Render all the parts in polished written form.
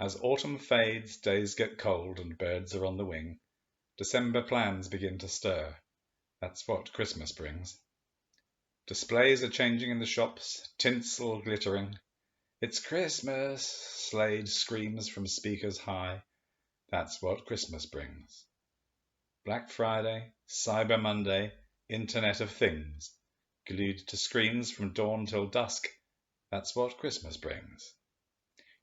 As autumn fades, days get cold and birds are on the wing. December plans begin to stir. That's what Christmas brings. Displays are changing in the shops, tinsel glittering. It's Christmas, Slade screams from speakers high. That's what Christmas brings. Black Friday, Cyber Monday, Internet of Things. Glued to screens from dawn till dusk. That's what Christmas brings.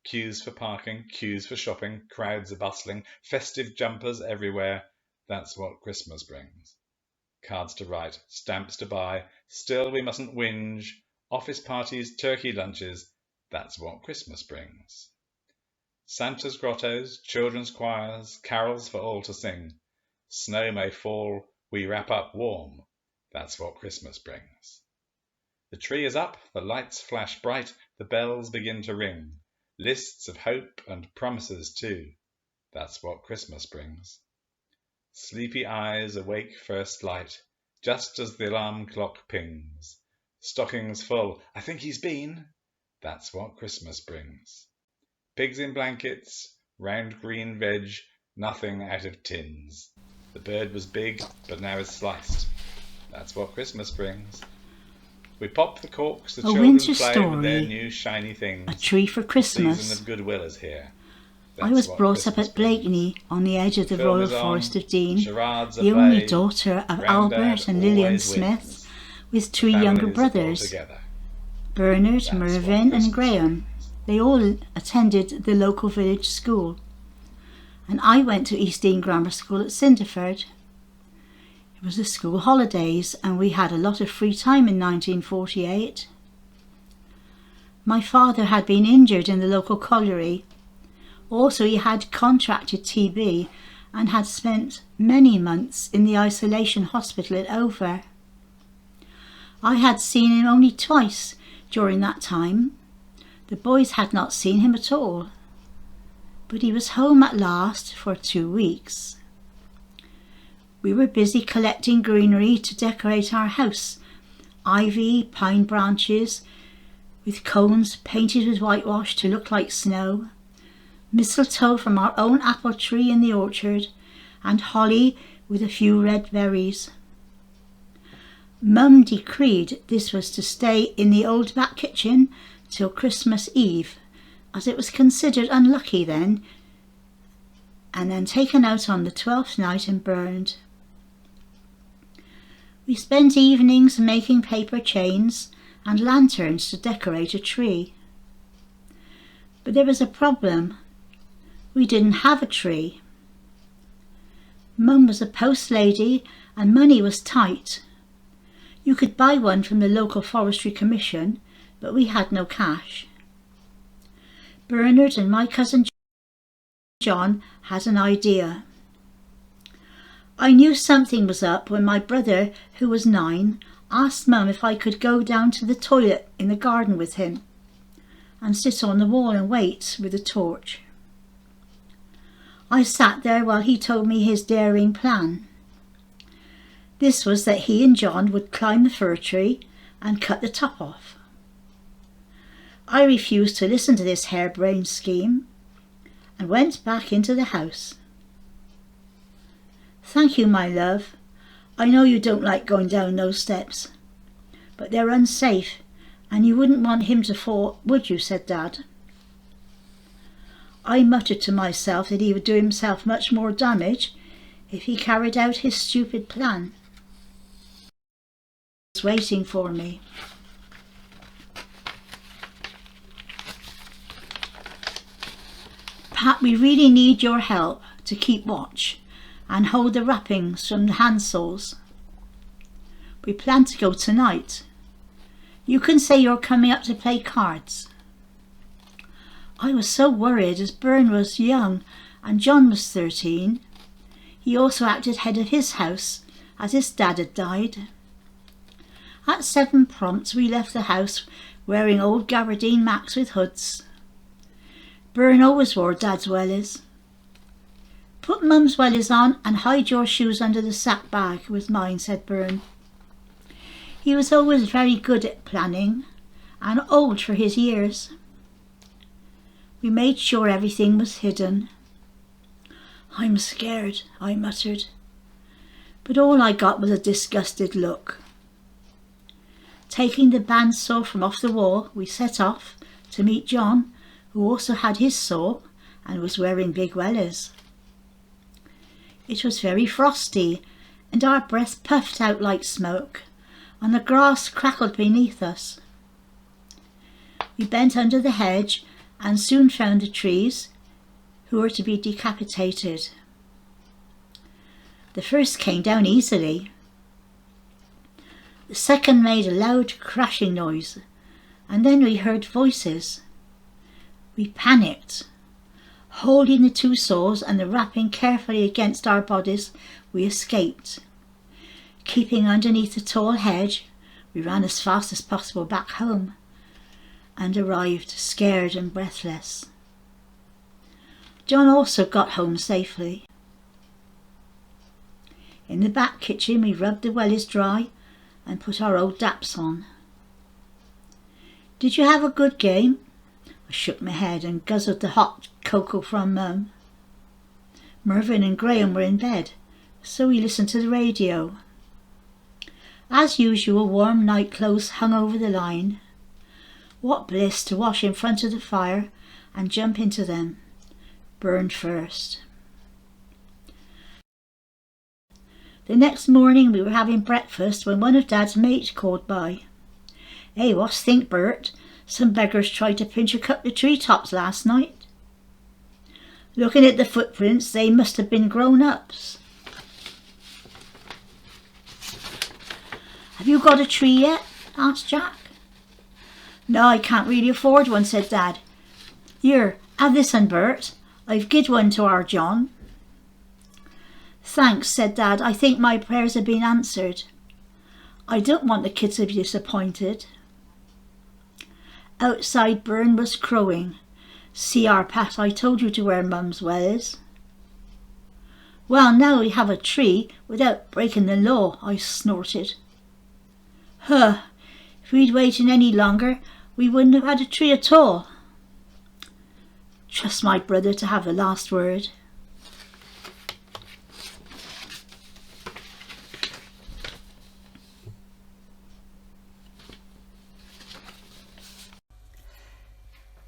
Queues for parking, queues for shopping, crowds are bustling, festive jumpers everywhere. That's what Christmas brings. Cards to write, stamps to buy, still we mustn't whinge. Office parties, turkey lunches. That's what Christmas brings. Santa's grottos, children's choirs, carols for all to sing. Snow may fall, we wrap up warm. That's what Christmas brings. The tree is up, the lights flash bright, the bells begin to ring. Lists of hope and promises too. That's what Christmas brings. Sleepy eyes awake first light, just as the alarm clock pings. Stockings full, I think he's been. That's what Christmas brings. Pigs in blankets, round green veg, nothing out of tins. The bird was big, but now is sliced. That's what Christmas brings. We pop the corks, the children play with their new shiny things. A tree for Christmas. The season of goodwill is here. I was brought up at Blakeney, on the edge of the Royal Forest of Dean, the only daughter of Albert and Lillian Smith, with three younger brothers, Bernard, Mervyn and Graham. They all attended the local village school, and I went to East Dean Grammar School at Cinderford. It was the school holidays and we had a lot of free time in 1948. My father had been injured in the local colliery. Also, he had contracted TB and had spent many months in the isolation hospital at Over. I had seen him only twice during that time. The boys had not seen him at all. But he was home at last for 2 weeks. We were busy collecting greenery to decorate our house. Ivy, pine branches, with cones painted with whitewash to look like snow. Mistletoe from our own apple tree in the orchard, and holly with a few red berries. Mum decreed this was to stay in the old back kitchen till Christmas Eve, as it was considered unlucky then, and then taken out on the 12th night and burned. We spent evenings making paper chains and lanterns to decorate a tree. But there was a problem. We didn't have a tree. Mum was a post lady and money was tight. You could buy one from the local forestry commission, but we had no cash. Bernard and my cousin John had an idea. I knew something was up when my brother, who was 9, asked Mum if I could go down to the toilet in the garden with him and sit on the wall and wait with a torch. I sat there while he told me his daring plan. This was that he and John would climb the fir tree and cut the top off. I refused to listen to this harebrained scheme and went back into the house. Thank you, my love. I know you don't like going down those steps, but they're unsafe and you wouldn't want him to fall, would you? Said Dad. I muttered to myself that he would do himself much more damage if he carried out his stupid plan. He was waiting for me. Pat, we really need your help to keep watch and hold the wrappings from the handsaws. We plan to go tonight. You can say you're coming up to play cards. I was so worried as Bern was young and John was 13. He also acted head of his house as his dad had died. At 7 prompt we left the house wearing old gabardine macks with hoods. Bern always wore Dad's wellies. Put Mum's wellies on and hide your shoes under the sack bag with mine, said Bern. He was always very good at planning and old for his years. We made sure everything was hidden. "I'm scared," I muttered, but all I got was a disgusted look. Taking the bandsaw from off the wall, we set off to meet John, who also had his saw and was wearing big wellies. It was very frosty, and our breath puffed out like smoke, and the grass crackled beneath us. We bent under the hedge and soon found the trees, who were to be decapitated. The first came down easily. The second made a loud crashing noise, and then we heard voices. We panicked. Holding the two saws and the wrapping carefully against our bodies, we escaped. Keeping underneath the tall hedge, we ran as fast as possible back home and arrived scared and breathless. John also got home safely. In the back kitchen we rubbed the wellies dry and put our old daps on. "Did you have a good game?" I shook my head and guzzled the hot cocoa from Mum. Mervyn and Graham were in bed, so we listened to the radio. As usual, warm night clothes hung over the line. What bliss to wash in front of the fire and jump into them, burned first. The next morning we were having breakfast when one of Dad's mates called by. "Hey, what's think, Bert? Some beggars tried to pinch a couple of treetops last night. Looking at the footprints, they must have been grown-ups." "Have you got a tree yet?" asked Jack. "No, I can't really afford one," said Dad. "Here, have this one, Bert. I've given one to our John." "Thanks," said Dad. "I think my prayers have been answered. I don't want the kids to be disappointed." Outside, Byrne was crowing. "See, our Pat, I told you to wear Mum's wellies." "Well, now we have a tree without breaking the law," I snorted. "Huh, if we'd waited any longer, we wouldn't have had a tree at all." Trust my brother to have the last word.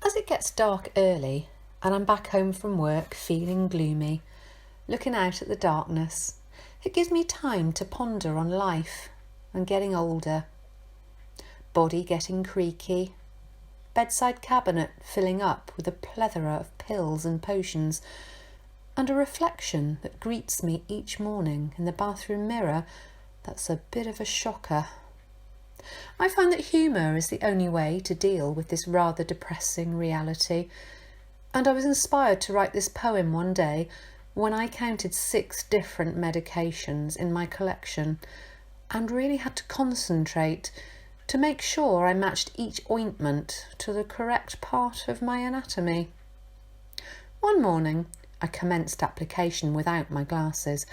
As it gets dark early and I'm back home from work feeling gloomy, looking out at the darkness, it gives me time to ponder on life and getting older. Body getting creaky, bedside cabinet filling up with a plethora of pills and potions, and a reflection that greets me each morning in the bathroom mirror that's a bit of a shocker. I find that humour is the only way to deal with this rather depressing reality, and I was inspired to write this poem one day when I counted 6 different medications in my collection and really had to concentrate to make sure I matched each ointment to the correct part of my anatomy. One morning I commenced application without my glasses,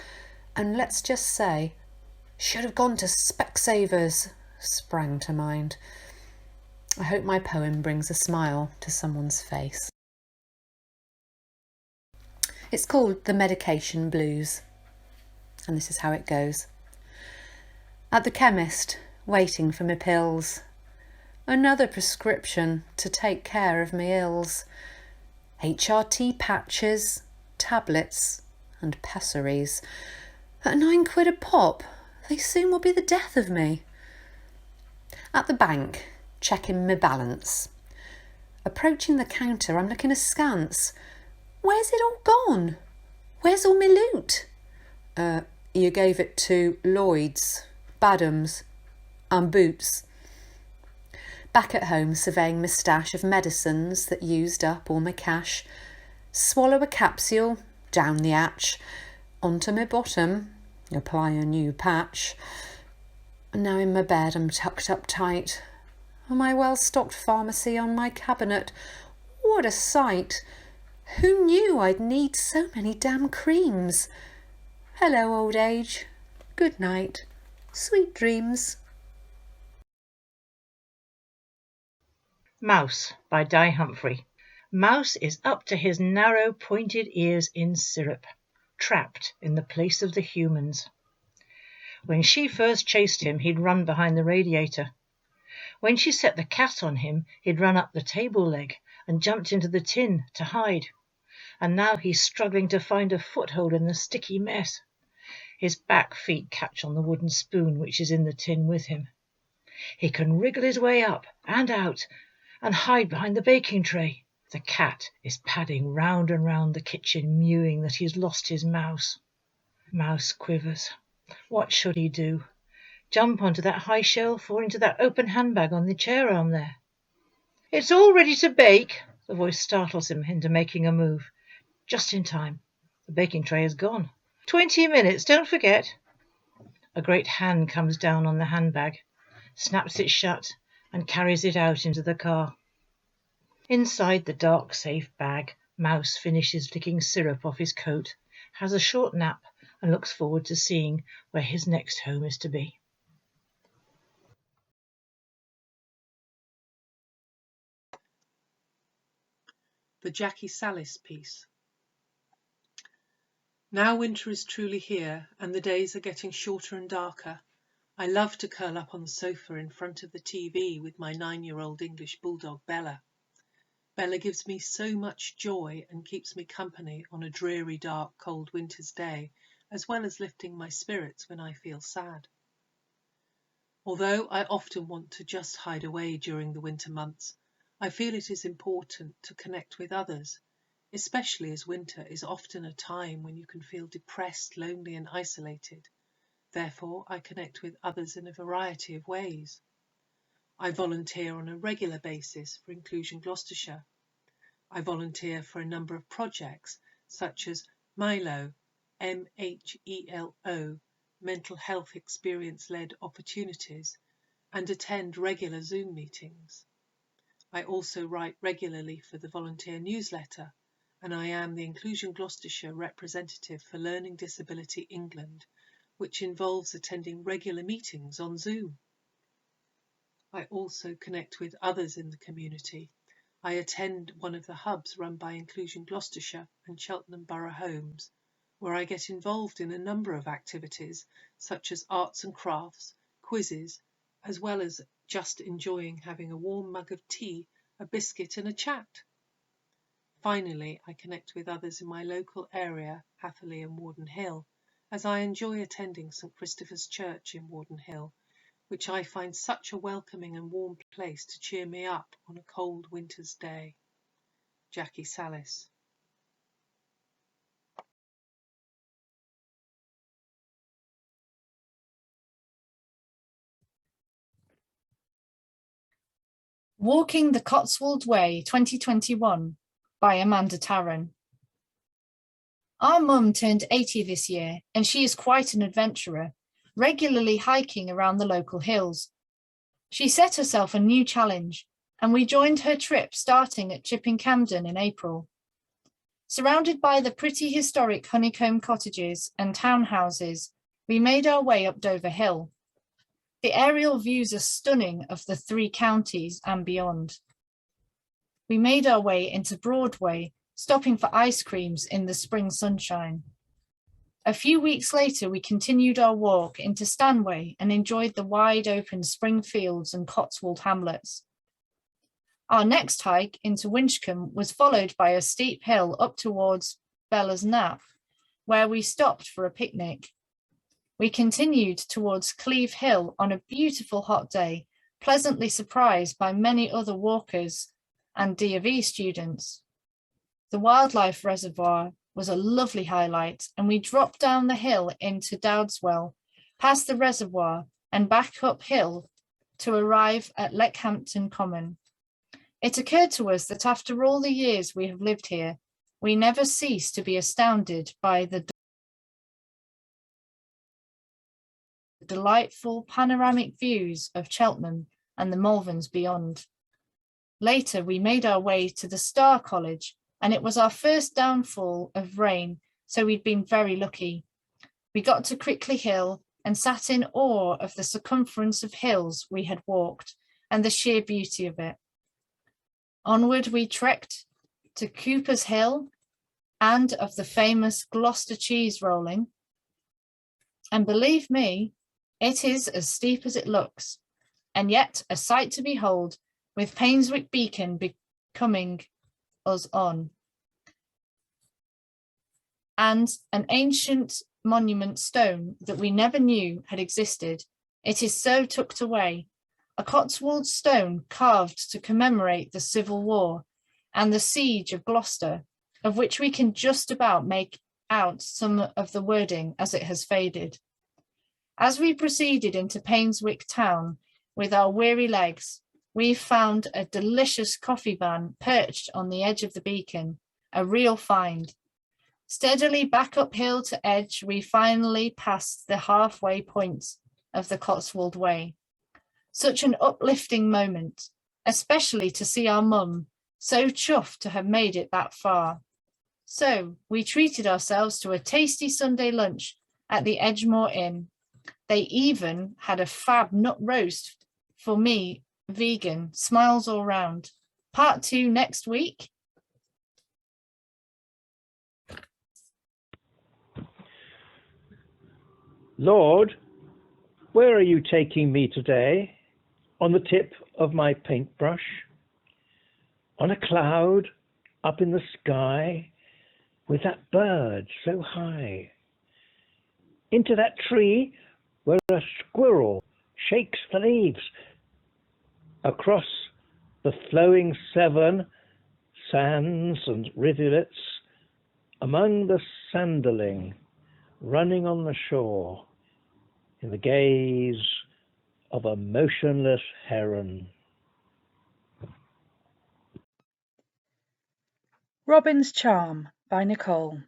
and let's just say, should have gone to Specsavers sprang to mind. I hope my poem brings a smile to someone's face. It's called The Medication Blues, and this is how it goes. At the chemist, waiting for my pills. Another prescription to take care of me ills. HRT patches, tablets and pessaries. At £9 a pop, they soon will be the death of me. At the bank, checking my balance. Approaching the counter, I'm looking askance. Where's it all gone? Where's all my loot? You gave it to Lloyd's, Badham's and Boots. Back at home, surveying my stash of medicines that used up all my cash. Swallow a capsule, down the hatch, onto my bottom, apply a new patch. And now in my bed I'm tucked up tight. Oh, my well-stocked pharmacy on my cabinet. What a sight! Who knew I'd need so many damn creams? Hello, old age. Good night. Sweet dreams. Mouse by Di Humphrey. Mouse is up to his narrow pointed ears in syrup, trapped in the place of the humans. When she first chased him, he'd run behind the radiator. When she set the cat on him, he'd run up the table leg and jumped into the tin to hide. And now he's struggling to find a foothold in the sticky mess. His back feet catch on the wooden spoon which is in the tin with him. He can wriggle his way up and out and hide behind the baking tray. The cat is padding round and round the kitchen, mewing that he's lost his mouse. Mouse quivers. What should he do? Jump onto that high shelf or into that open handbag on the chair arm there? It's all ready to bake. The voice startles him into making a move. Just in time. The baking tray is gone. 20 minutes, don't forget. A great hand comes down on the handbag, snaps it shut, and carries it out into the car. Inside the dark, safe bag, Mouse finishes licking syrup off his coat, has a short nap, and looks forward to seeing where his next home is to be. The Jackie Sallis piece. Now winter is truly here, and the days are getting shorter and darker. I love to curl up on the sofa in front of the TV with my 9-year-old English bulldog Bella. Bella gives me so much joy and keeps me company on a dreary, dark, cold winter's day, as well as lifting my spirits when I feel sad. Although I often want to just hide away during the winter months, I feel it is important to connect with others, especially as winter is often a time when you can feel depressed, lonely and isolated. Therefore, I connect with others in a variety of ways. I volunteer on a regular basis for Inclusion Gloucestershire. I volunteer for a number of projects such as MILO, MHELO, Mental Health Experience-Led Opportunities, and attend regular Zoom meetings. I also write regularly for the volunteer newsletter, and I am the Inclusion Gloucestershire representative for Learning Disability England, which involves attending regular meetings on Zoom. I also connect with others in the community. I attend one of the hubs run by Inclusion Gloucestershire and Cheltenham Borough Homes, where I get involved in a number of activities such as arts and crafts, quizzes, as well as just enjoying having a warm mug of tea, a biscuit and a chat. Finally, I connect with others in my local area, Hatherley and Warden Hill, as I enjoy attending St Christopher's Church in Warden Hill, which I find such a welcoming and warm place to cheer me up on a cold winter's day. Jackie Sallis. Walking the Cotswold Way 2021 by Amanda Tarrant. Our mum turned 80 this year and she is quite an adventurer, regularly hiking around the local hills. She set herself a new challenge and we joined her trip starting at Chipping Campden in April. Surrounded by the pretty historic honeycomb cottages and townhouses, we made our way up Dover Hill. The aerial views are stunning of the 3 counties and beyond. We made our way into Broadway, stopping for ice creams in the spring sunshine. A few weeks later, we continued our walk into Stanway and enjoyed the wide open spring fields and Cotswold hamlets. Our next hike into Winchcombe was followed by a steep hill up towards Bella's Nap, where we stopped for a picnic. We continued towards Cleeve Hill on a beautiful hot day, pleasantly surprised by many other walkers and D of E students. The wildlife reservoir was a lovely highlight, and we dropped down the hill into Dowdswell, past the reservoir and back uphill to arrive at Leckhampton Common. It occurred to us that after all the years we have lived here, we never cease to be astounded by the delightful panoramic views of Cheltenham and the Malverns beyond. Later, we made our way to the Star College, and it was our first downfall of rain, so we'd been very lucky. We got to Crickley Hill and sat in awe of the circumference of hills we had walked and the sheer beauty of it. Onward we trekked to Cooper's Hill and of the famous Gloucester cheese rolling. And believe me, it is as steep as it looks, and yet a sight to behold, with Painswick Beacon becoming us on, and an ancient monument stone that we never knew had existed. It is so tucked away, a Cotswold stone carved to commemorate the Civil War and the siege of Gloucester, of which we can just about make out some of the wording as it has faded. As we proceeded into Painswick town with our weary legs, we found a delicious coffee van perched on the edge of the beacon, a real find. Steadily back uphill to Edge, we finally passed the halfway point of the Cotswold Way. Such an uplifting moment, especially to see our mum, so chuffed to have made it that far. So we treated ourselves to a tasty Sunday lunch at the Edgemoor Inn. They even had a fab nut roast for me, vegan, smiles all round. Part 2 next week. Lord, where are you taking me today? On the tip of my paintbrush? On a cloud up in the sky? With that bird so high? Into that tree where a squirrel shakes the leaves? Across the flowing Severn, sands and rivulets, among the sanderling running on the shore, in the gaze of a motionless heron. Robin's Charm by Nicole.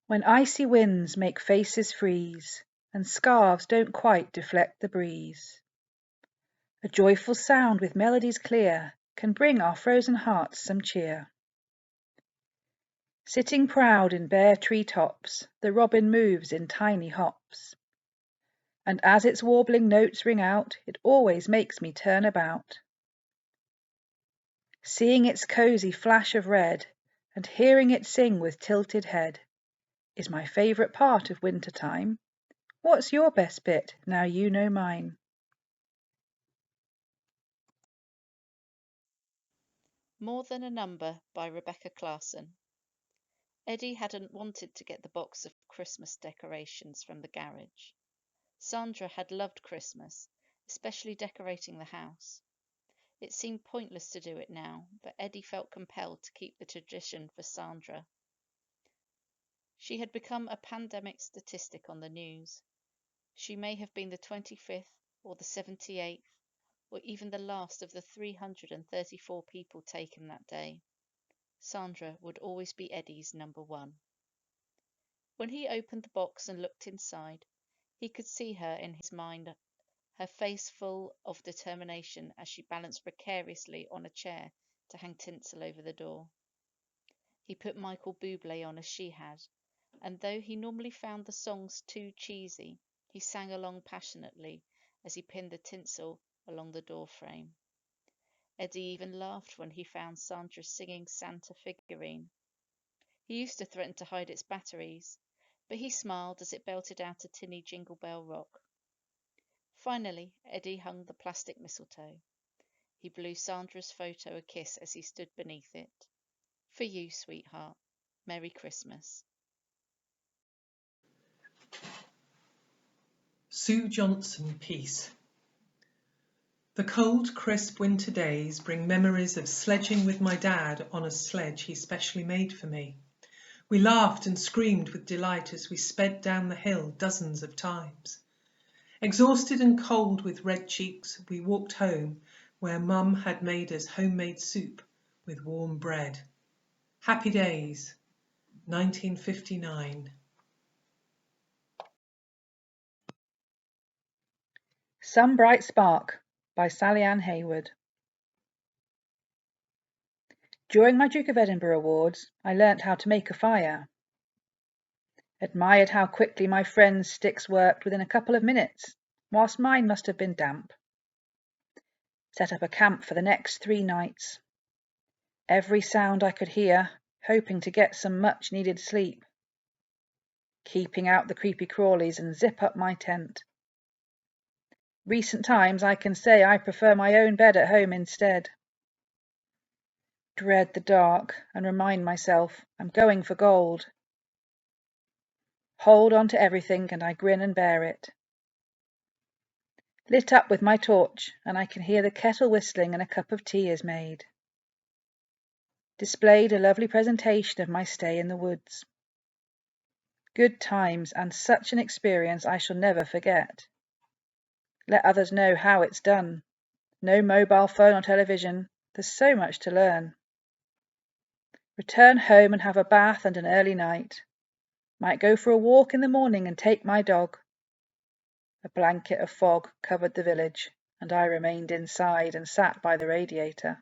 When icy winds make faces freeze, and scarves don't quite deflect the breeze, a joyful sound with melodies clear can bring our frozen hearts some cheer. Sitting proud in bare tree tops, the robin moves in tiny hops, and as its warbling notes ring out, it always makes me turn about. Seeing its cosy flash of red, and hearing it sing with tilted head, is my favourite part of winter time. What's your best bit, now you know mine? More Than a Number by Rebecca Clarkson. Eddie hadn't wanted to get the box of Christmas decorations from the garage. Sandra had loved Christmas, especially decorating the house. It seemed pointless to do it now, but Eddie felt compelled to keep the tradition for Sandra. She had become a pandemic statistic on the news. She may have been the 25th or the 78th, or even the last of the 334 people taken that day. Sandra would always be Eddie's number one. When he opened the box and looked inside, he could see her in his mind, her face full of determination as she balanced precariously on a chair to hang tinsel over the door. He put Michael Bublé on as she had, and though he normally found the songs too cheesy, he sang along passionately as he pinned the tinsel along the door frame. Eddie even laughed when he found Sandra's singing Santa figurine. He used to threaten to hide its batteries, but he smiled as it belted out a tinny Jingle Bell Rock. Finally, Eddie hung the plastic mistletoe. He blew Sandra's photo a kiss as he stood beneath it. For you, sweetheart. Merry Christmas. Sue Johnson Peace. The cold, crisp winter days bring memories of sledging with my dad on a sledge he specially made for me. We laughed and screamed with delight as we sped down the hill dozens of times. Exhausted and cold with red cheeks, we walked home where Mum had made us homemade soup with warm bread. Happy days, 1959. Some Bright Spark by Sally Ann Hayward. During my Duke of Edinburgh Awards, I learnt how to make a fire. Admired how quickly my friends' sticks worked within a couple of minutes, whilst mine must have been damp. Set up a camp for the next 3 nights. Every sound I could hear, hoping to get some much-needed sleep. Keeping out the creepy crawlies and zip up my tent. Recent times I can say I prefer my own bed at home instead. Dread the dark and remind myself I'm going for gold. Hold on to everything and I grin and bear it. Lit up with my torch and I can hear the kettle whistling and a cup of tea is made. Displayed a lovely presentation of my stay in the woods. Good times and such an experience I shall never forget. Let others know how it's done. No mobile phone or television. There's so much to learn. Return home and have a bath and an early night. Might go for a walk in the morning and take my dog. A blanket of fog covered the village, and I remained inside and sat by the radiator.